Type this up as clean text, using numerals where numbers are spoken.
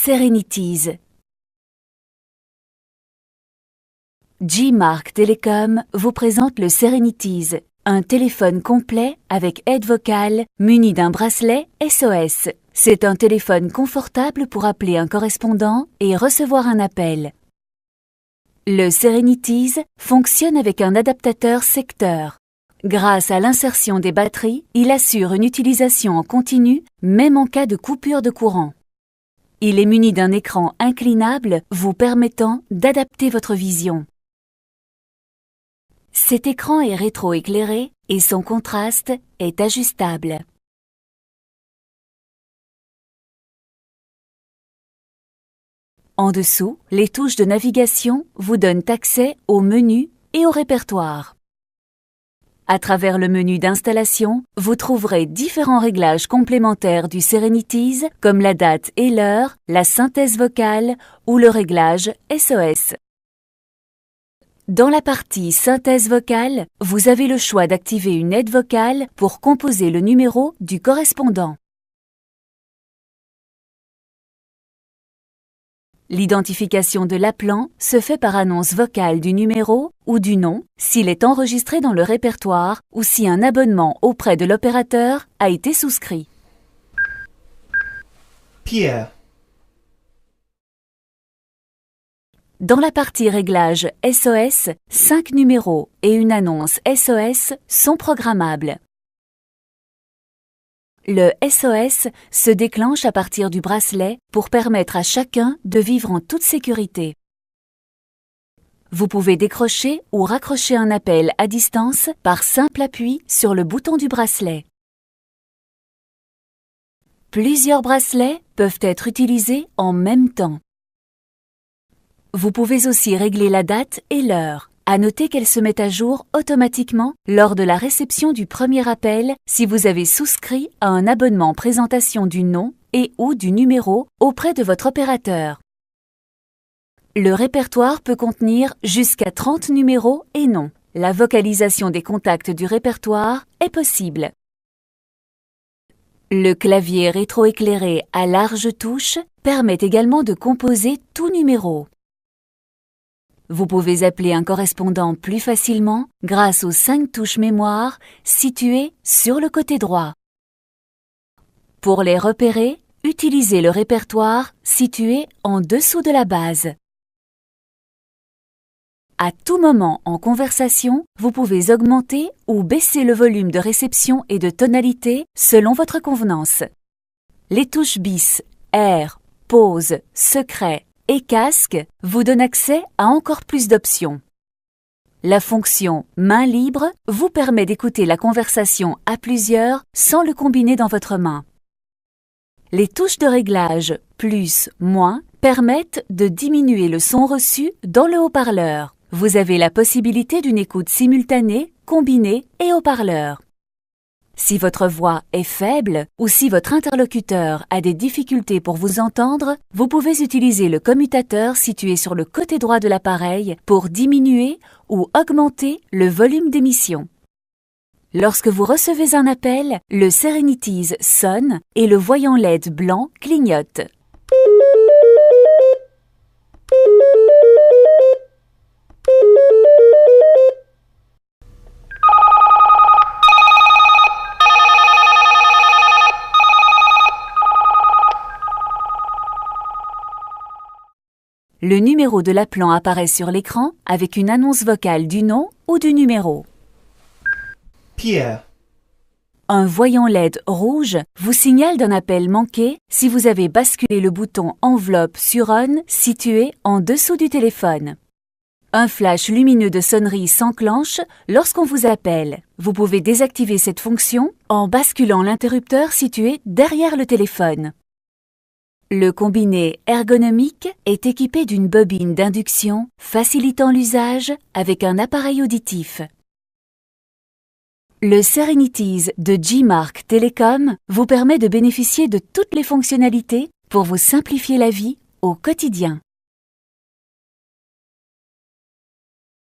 Serenities. G-Mark Telecom vous présente le Serenities, un téléphone complet avec aide vocale muni d'un bracelet SOS. C'est un téléphone confortable pour appeler un correspondant et recevoir un appel. Le Serenities fonctionne avec un adaptateur secteur. Grâce à l'insertion des batteries, il assure une utilisation en continu, même en cas de coupure de courant. Il est muni d'un écran inclinable vous permettant d'adapter votre vision. Cet écran est rétroéclairé et son contraste est ajustable. En dessous, les touches de navigation vous donnent accès au menu et au répertoire. À travers le menu d'installation, vous trouverez différents réglages complémentaires du Serenities comme la date et l'heure, la synthèse vocale ou le réglage SOS. Dans la partie synthèse vocale, vous avez le choix d'activer une aide vocale pour composer le numéro du correspondant. L'identification de l'appelant se fait par annonce vocale du numéro ou du nom s'il est enregistré dans le répertoire ou si un abonnement auprès de l'opérateur a été souscrit. Pierre. Dans la partie réglage SOS, 5 numéros et une annonce SOS sont programmables. Le SOS se déclenche à partir du bracelet pour permettre à chacun de vivre en toute sécurité. Vous pouvez décrocher ou raccrocher un appel à distance par simple appui sur le bouton du bracelet. Plusieurs bracelets peuvent être utilisés en même temps. Vous pouvez aussi régler la date et l'heure. À noter qu'elle se met à jour automatiquement lors de la réception du premier appel si vous avez souscrit à un abonnement présentation du nom et ou du numéro auprès de votre opérateur. Le répertoire peut contenir jusqu'à 30 numéros et noms. La vocalisation des contacts du répertoire est possible. Le clavier rétroéclairé à large touche permet également de composer tout numéro. Vous pouvez appeler un correspondant plus facilement grâce aux 5 touches mémoire situées sur le côté droit. Pour les repérer, utilisez le répertoire situé en dessous de la base. À tout moment en conversation, vous pouvez augmenter ou baisser le volume de réception et de tonalité selon votre convenance. Les touches bis, air, pause, secret et casque vous donne accès à encore plus d'options. La fonction main libre vous permet d'écouter la conversation à plusieurs sans le combiner dans votre main. Les touches de réglage plus, moins permettent de diminuer le son reçu dans le haut-parleur. Vous avez la possibilité d'une écoute simultanée, combinée et haut-parleur. Si votre voix est faible ou si votre interlocuteur a des difficultés pour vous entendre, vous pouvez utiliser le commutateur situé sur le côté droit de l'appareil pour diminuer ou augmenter le volume d'émission. Lorsque vous recevez un appel, le Serenities sonne et le voyant LED blanc clignote. Le numéro de l'appelant apparaît sur l'écran avec une annonce vocale du nom ou du numéro. Pierre. Un voyant LED rouge vous signale d'un appel manqué si vous avez basculé le bouton enveloppe sur on situé en dessous du téléphone. Un flash lumineux de sonnerie s'enclenche lorsqu'on vous appelle. Vous pouvez désactiver cette fonction en basculant l'interrupteur situé derrière le téléphone. Le combiné ergonomique est équipé d'une bobine d'induction facilitant l'usage avec un appareil auditif. Le Serenities de G-Mark Telecom vous permet de bénéficier de toutes les fonctionnalités pour vous simplifier la vie au quotidien.